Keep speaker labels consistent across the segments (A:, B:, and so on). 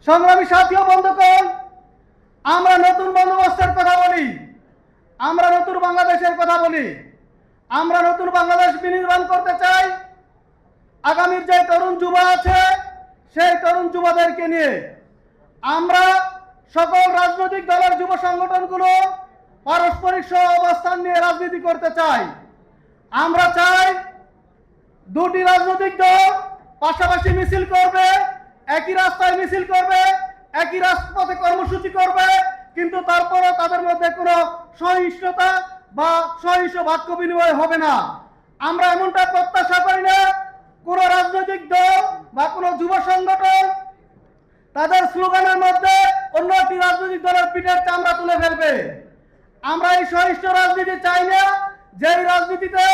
A: সংগ্রামী সাথী ও বন্ধুগণ, আমরা নতুন বন্দোবস্তের কথা বলি, আমরা নতুন বাংলাদেশের কথা বলি। আমরা নতুন বাংলাদেশ বিনির্মাণ করতে চাই আগামীর যে তরুণ যুবা আছে সেই তরুণ যুবাদেরকে নিয়ে। আমরা সকল রাজনৈতিক দলের যুব সংগঠনগুলো পারস্পরিক সহ অবস্থান নিয়ে রাজনীতি করতে চাই। আমরা চাই দুটি রাজনৈতিক দল পাশাপাশি মিছিল করবে, একই রাস্তায় মিছিল করবে, একই রাজপথে কর্মসূচি করবে, কিন্তু তারপরে তাদের মধ্যে কোনো সহিংসতা বা সহিংস বাক্য বিনিময় হবে না। আমরা এমনটা প্রত্যাশা করি না কোন রাজনৈতিক দল বা কোনো যুব সংগঠন তাদের স্লোগানের মধ্যে অন্য একটি রাজনৈতিক দলের পিঠের চামড়া তুলে ফেলবে। আমরা এই সহিষ্ণু রাজনীতি চাই না, যে রাজনীতিতে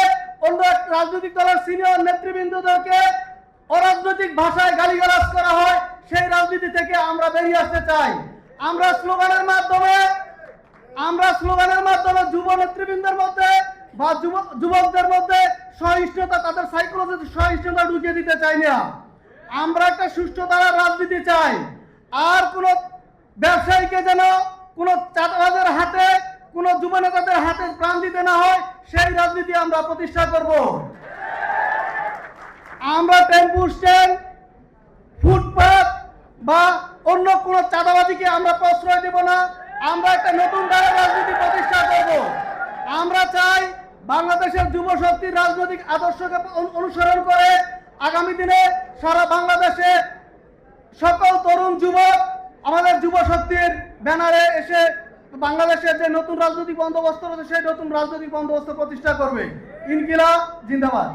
A: অন্য এক রাজনৈতিক দলের সিনিয়র নেতৃবৃন্দদেরকে অরাজনৈতিক ভাষায় গালিগালাজ করা হয়, সেই রাজনীতি থেকে আমরা বেরিয়ে আসতে চাই। আমরা স্লোগানের মাধ্যমে যুব নেতৃবৃন্দের মধ্যে বা যুবকদের মধ্যে সহিষ্ণুতা, তাদের সাইকোলজিতে সহিষ্ণুতা ঢুকিয়ে দিতে চাই না। আমরা একটা সুষ্ঠু ধারার রাজনীতি চাই। আর কোন ব্যবসায়ীকে যেন কোন চাঁদাবাজের হাতে, কোন যুব নেতাদের হাতে প্রাণ দিতে না হয়, সেই রাজনীতি আমরা প্রতিষ্ঠা করব। আমরা টেম্পু স্ট্যান্ড, ফুটপাত বা অন্য কোন চাঁদাবাজিকে আমরা প্রশ্রয় দেব না। আমরা একটা নতুন ধারার রাজনীতি প্রতিষ্ঠা করব। আমরা চাই বাংলাদেশের যুব শক্তির রাজনৈতিক আদর্শকে অনুসরণ করে আগামী দিনে সারা বাংলাদেশে সকল তরুণ যুবক আমাদের যুব শক্তির ব্যানারে এসে বাংলাদেশের যে নতুন রাজনৈতিক বন্দোবস্ত রয়েছে সেই নতুন রাজনৈতিক বন্দোবস্ত প্রতিষ্ঠা করবে। ইনকিলাব জিন্দাবাদ।